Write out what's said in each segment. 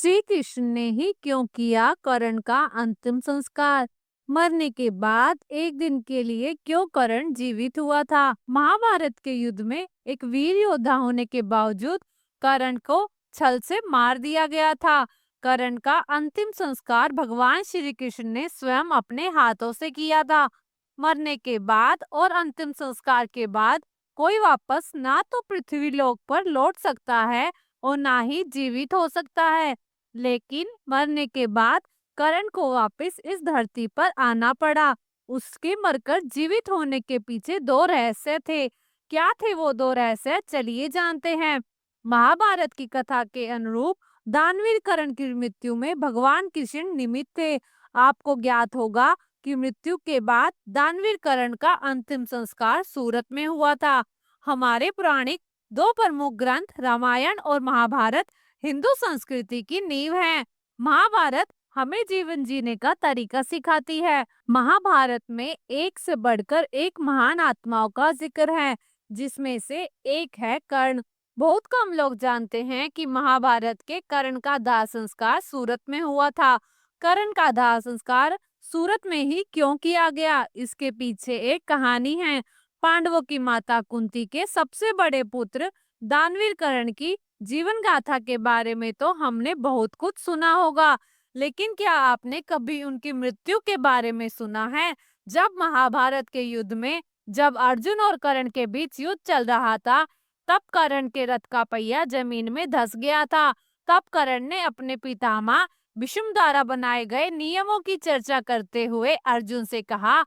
श्री कृष्ण ने ही क्यों किया कर्ण का अंतिम संस्कार? मरने के बाद एक दिन के लिए क्यों कर्ण जीवित हुआ था? महाभारत के युद्ध में एक वीर योद्धा होने के बावजूद कर्ण को छल से मार दिया गया था। कर्ण का अंतिम संस्कार भगवान श्री कृष्ण ने स्वयं अपने हाथों से किया था। मरने के बाद और अंतिम संस्कार के बाद कोई वापस ना तो पृथ्वी लोक पर लौट सकता है और ना ही जीवित हो सकता है। लेकिन मरने के बाद करण को वापस इस धरती पर आना पड़ा। उसके मरकर जीवित होने के पीछे दो रहस्य थे। क्या थे वो दो रहस्य? चलिए जानते हैं। महाभारत की कथा के अनुरूप दानवीर कर्ण की मृत्यु में भगवान कृष्ण निमित्त थे। आपको ज्ञात होगा कि मृत्यु के बाद दानवीर कर्ण का अंतिम संस्कार सूरत में हुआ था। हमारे पौराणिक दो प्रमुख ग्रंथ रामायण और महाभारत हिंदू संस्कृति की नींव है। महाभारत हमें जीवन जीने का तरीका सिखाती है। महाभारत में एक से बढ़कर एक महान आत्माओं का जिक्र है, जिसमें से एक है कर्ण। बहुत कम लोग जानते हैं कि महाभारत के कर्ण का दाह संस्कार सूरत में हुआ था। कर्ण का दाह संस्कार सूरत में ही क्यों किया गया, इसके पीछे एक कहानी है। पांडवों की माता कुंती के सबसे बड़े पुत्र दानवीर कर्ण की जीवन गाथा के बारे में तो हमने बहुत कुछ सुना होगा, लेकिन क्या आपने कभी उनकी मृत्यु के बारे में सुना है? जब महाभारत के युद्ध में जब अर्जुन और कर्ण के बीच युद्ध चल रहा था, तब कर्ण के रथ का पहिया जमीन में धंस गया था। तब कर्ण ने अपने पितामह भीष्म द्वारा बनाए गए नियमों की चर्चा करते हुए अर्जुन से कहा,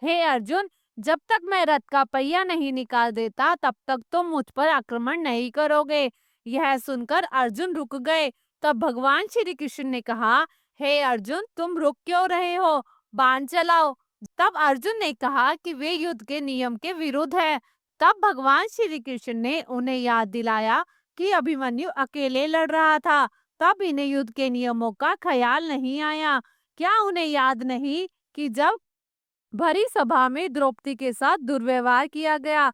हे अर्जुन, जब तक मैं रथ का पहिया नहीं निकाल देता तब तक तुम मुझ पर आक्रमण नहीं करोगे। यह सुनकर अर्जुन रुक गए। तब भगवान श्री कृष्ण ने कहा, हे अर्जुन, तुम रुक क्यों रहे हो? बाण चलाओ। तब अर्जुन ने कहा कि वे युद्ध के नियम के विरुद्ध है। तब भगवान श्री कृष्ण ने उन्हें याद दिलाया कि अभिमन्यु अकेले लड़ रहा था। तब इन्हें युद्ध के नियमों का ख्याल नहीं आया। क्या उन्हें याद नहीं कि जब भरी सभा में द्रौपदी के साथ दुर्व्यवहार किया गया,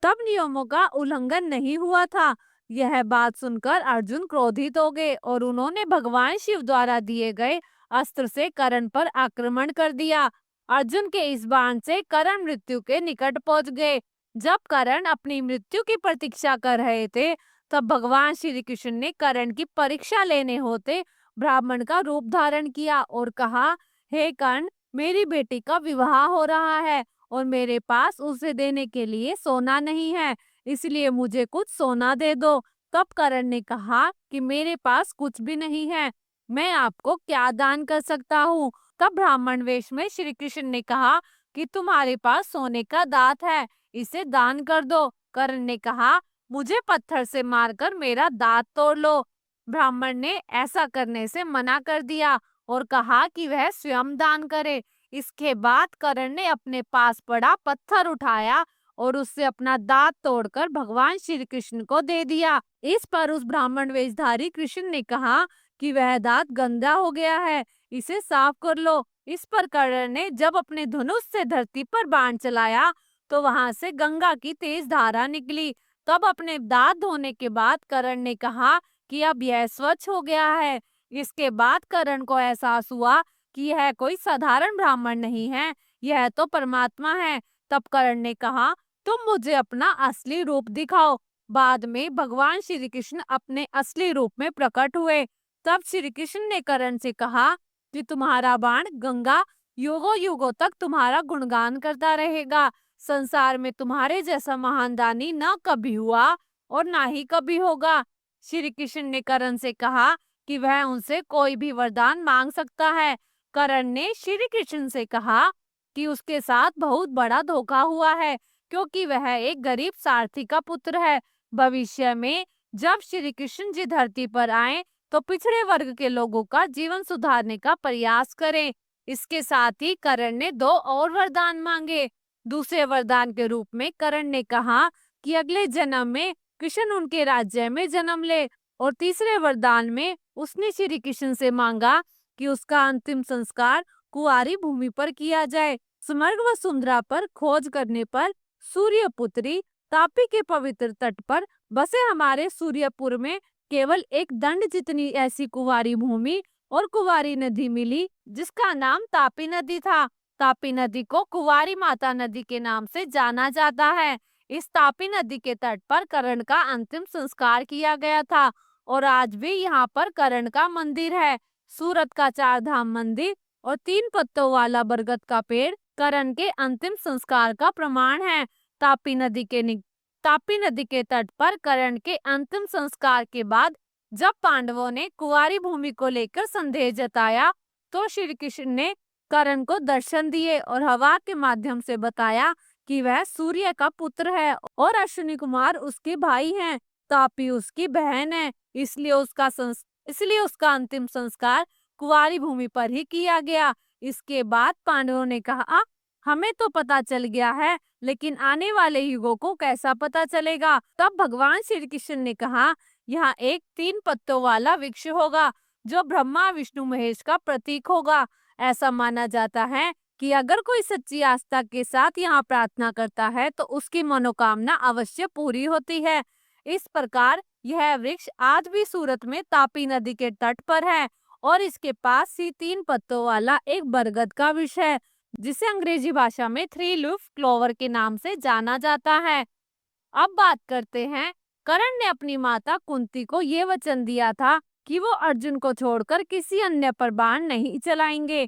तब नियमों का उल्लंघन नहीं हुआ था? यह बात सुनकर अर्जुन क्रोधित हो गए और उन्होंने भगवान शिव द्वारा दिए गए अस्त्र से कर्ण पर आक्रमण कर दिया। अर्जुन के इस बाण से कर्ण मृत्यु के निकट पहुंच गए। जब कर्ण अपनी मृत्यु की प्रतीक्षा कर रहे थे, तब भगवान श्री कृष्ण ने कर्ण की परीक्षा लेने होते ब्राह्मण का रूप धारण किया और कहा, हे कर्ण, मेरी बेटी का विवाह हो रहा है और मेरे पास उसे देने के लिए सोना नहीं है, इसलिए मुझे कुछ सोना दे दो। तब कर्ण ने कहा कि मेरे पास कुछ भी नहीं है, मैं आपको क्या दान कर सकता हूँ? तब ब्राह्मण वेश में श्री कृष्ण ने कहा कि तुम्हारे पास सोने का दांत है, इसे दान कर दो। कर्ण ने कहा, मुझे पत्थर से मारकर मेरा दांत तोड़ लो। ब्राह्मण ने ऐसा करने से मना कर दिया और कहा कि वह स्वयं दान करे। इसके बाद कर्ण ने अपने पास पड़ा पत्थर उठाया और उससे अपना दांत तोड़कर भगवान श्री कृष्ण को दे दिया। इस पर उस ब्राह्मण वेशधारी कृष्ण ने कहा कि वह दांत गंदा हो गया है, इसे साफ कर लो। इस पर कर्ण ने जब अपने धनुष से धरती पर बाण चलाया तो वहां से गंगा की तेज धारा निकली। तब अपने दांत धोने के बाद कर्ण ने कहा कि अब यह स्वच्छ हो गया है। इसके बाद कर्ण को एहसास हुआ कि यह कोई साधारण ब्राह्मण नहीं है, यह तो परमात्मा है। तब कर्ण ने कहा, तुम मुझे अपना असली रूप दिखाओ। बाद में भगवान श्री कृष्ण अपने असली रूप में प्रकट हुए। तब श्री कृष्ण ने कर्ण से कहा कि तुम्हारा बाण गंगा युगों युगों तक तुम्हारा गुणगान करता रहेगा। संसार में तुम्हारे जैसा महान दानी न कभी हुआ और ना ही कभी होगा। श्री कृष्ण ने कर्ण से कहा कि वह उनसे कोई भी वरदान मांग सकता है। कर्ण ने श्री कृष्ण से कहा कि उसके साथ बहुत बड़ा धोखा हुआ है, क्योंकि वह एक गरीब सारथी का पुत्र है। भविष्य में जब श्री कृष्ण जी धरती पर आए तो पिछड़े वर्ग के लोगों का जीवन सुधारने का प्रयास करें। इसके साथ ही कर्ण ने दो और वरदान मांगे। दूसरे वरदान के रूप में कर्ण ने कहा कि अगले जन्म में कृष्ण उनके राज्य में जन्म ले, और तीसरे वरदान में उसने श्री कृष्ण से मांगा कि उसका अंतिम संस्कार कुंवारी भूमि पर किया जाए। स्वर्ग व सुंदरा पर खोज करने पर सूर्यपुत्री तापी के पवित्र तट पर बसे हमारे सूर्यपुर में केवल एक दंड जितनी ऐसी कुंवारी भूमि और कुंवारी नदी मिली जिसका नाम तापी नदी था। तापी नदी को कुंवारी माता नदी के नाम से जाना जाता है। इस तापी नदी के तट पर कर्ण का अंतिम संस्कार किया गया था और आज भी यहाँ पर कर्ण का मंदिर है। सूरत का चार धाम मंदिर और 3 पत्तों वाला बरगद का पेड़ कर्ण के अंतिम संस्कार का प्रमाण है। तापी नदी के तापी नदी के तट पर कर्ण के अंतिम संस्कार के बाद जब पांडवों ने कुंवारी भूमि को लेकर संदेह जताया तो श्री कृष्ण ने कर्ण को दर्शन दिए और हवा के माध्यम से बताया कि वह सूर्य का पुत्र है और अश्विनी कुमार उसके भाई हैं, तापी उसकी बहन है, इसलिए उसका अंतिम संस्कार कुंवारी भूमि पर ही किया गया। इसके बाद पांडवों ने कहा, हमें तो पता चल गया है, लेकिन आने वाले युगों को कैसा पता चलेगा। तब भगवान श्री कृष्ण ने कहा, यहाँ एक 3 पत्तों वाला वृक्ष होगा जो ब्रह्मा विष्णु महेश का प्रतीक होगा। ऐसा माना जाता है कि अगर कोई सच्ची आस्था के साथ यहाँ प्रार्थना करता है तो उसकी मनोकामना अवश्य पूरी होती है। इस प्रकार यह वृक्ष आज भी सूरत में तापी नदी के तट पर है और इसके पास ही 3 पत्तों वाला एक बरगद का वृक्ष है जिसे अंग्रेजी भाषा में 3 लीफ क्लोवर के नाम से जाना जाता है। अब बात करते हैं, कर्ण ने अपनी माता कुंती को ये वचन दिया था कि वो अर्जुन को छोड़कर किसी अन्य पर बाण नहीं चलाएंगे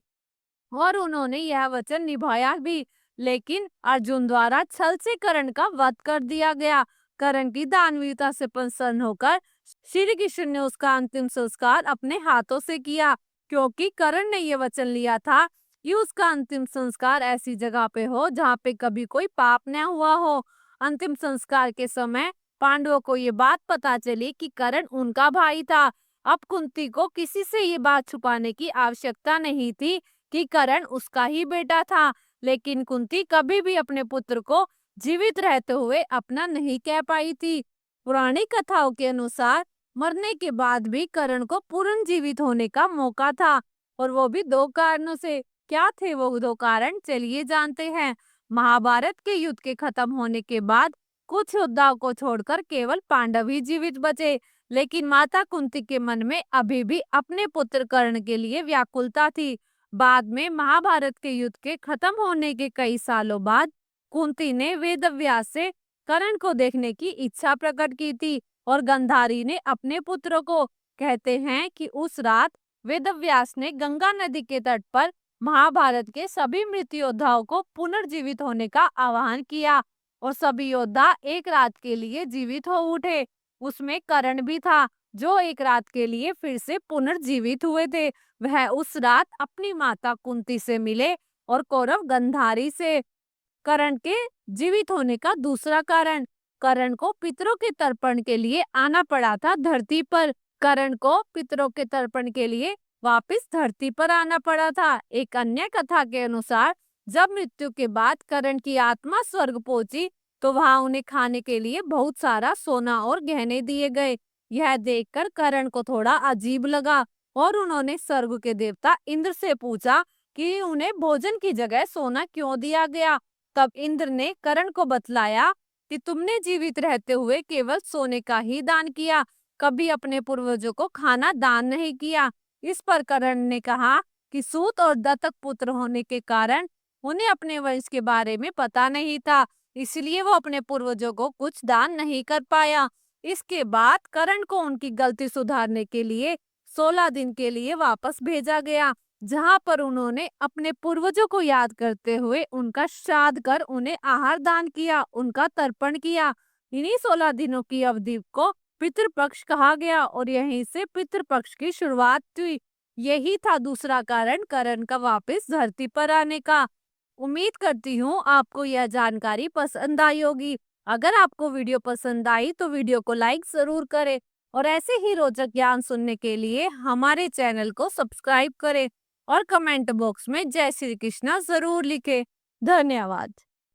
और उन्होंने यह वचन निभाया भी, लेकिन अर्जुन द्वारा छल से कर्ण का वध कर दिया गया। कर्ण की दानवीरता से प्रसन्न होकर श्री कृष्ण ने उसका अंतिम संस्कार अपने हाथों से किया, क्योंकि कर्ण ने यह वचन लिया था कि उसका अंतिम संस्कार ऐसी जगह पे हो जहाँ पे कभी कोई पाप न हुआ हो। अंतिम संस्कार के समय पांडवों को ये बात पता चली कि कर्ण उनका भाई था। अब कुंती को किसी से ये बात छुपाने की आवश्यकता नहीं थी कि कर्ण उसका ही बेटा था, लेकिन कुंती कभी भी अपने पुत्र को जीवित रहते हुए अपना नहीं कह पाई थी। पुरानी कथाओं के अनुसार मरने के बाद भी कर्ण को पुनर्जीवित होने का मौका था और वो भी 2 कारणों से। क्या थे वो 2 कारण, चलिए जानते हैं। महाभारत के युद्ध के खत्म होने के बाद कुछ योद्धाओं को छोड़कर केवल पांडव ही जीवित बचे, लेकिन माता कुंती के मन में अभी भी अपने पुत्र कर्ण के लिए व्याकुलता थी। बाद में महाभारत के युद्ध के खत्म होने के कई सालों बाद कुंती ने वेदव्यास से कर्ण को देखने की इच्छा प्रकट की थी और गंधारी ने अपने पुत्रों को। कहते हैं कि उस रात वेदव्यास ने गंगा नदी के तट पर महाभारत के सभी मृत योद्धाओं को पुनर्जीवित होने का आह्वान किया और सभी योद्धा एक रात के लिए जीवित हो उठे। उसमें कर्ण भी था जो एक रात के लिए फिर से पुनर्जीवित हुए थे। वह उस रात अपनी माता कुंती से मिले और कौरव गंधारी से। कर्ण के जीवित होने का दूसरा कारण, कर्ण को पितरों के तर्पण के लिए आना पड़ा था धरती पर। कर्ण को पितरों के तर्पण के लिए वापस धरती पर आना पड़ा था। एक अन्य कथा के अनुसार जब मृत्यु के बाद कर्ण की आत्मा स्वर्ग पहुंची तो वहां उन्हें खाने के लिए बहुत सारा सोना और गहने दिए गए। यह देखकर कर्ण को थोड़ा अजीब लगा और उन्होंने स्वर्ग के देवता इंद्र से पूछा कि उन्हें भोजन की जगह सोना क्यों दिया गया। तब इंद्र ने कर्ण को बतलाया कि तुमने जीवित रहते हुए केवल सोने का ही दान किया, कभी अपने पूर्वजों को खाना दान नहीं किया। इस पर कर्ण ने कहा कि सूत और दत्तक पुत्र होने के कारण उन्हें अपने वंश के बारे में पता नहीं था, इसलिए वो अपने पूर्वजों को कुछ दान नहीं कर पाया। इसके बाद कर्ण को उनकी गलती सुधारने के लिए 16 दिन के लिए वापस भेजा गया, जहां पर उन्होंने अपने पूर्वजों को याद करते हुए उनका श्राद्ध कर उन्हें आहार दान किया, उनका तर्पण किया। इन्हीं 16 दिनों की अवधि को पितृपक्ष कहा गया और यहीं से पितृपक्ष की शुरुआत हुई। यही था दूसरा कारण कर्ण का वापस धरती पर आने का। उम्मीद करती हूँ आपको यह जानकारी पसंद आई होगी। अगर आपको वीडियो पसंद आई तो वीडियो को लाइक जरूर करें और ऐसे ही रोचक ज्ञान सुनने के लिए हमारे चैनल को सब्सक्राइब करें और कमेंट बॉक्स में जय श्री कृष्णा जरूर लिखें। धन्यवाद।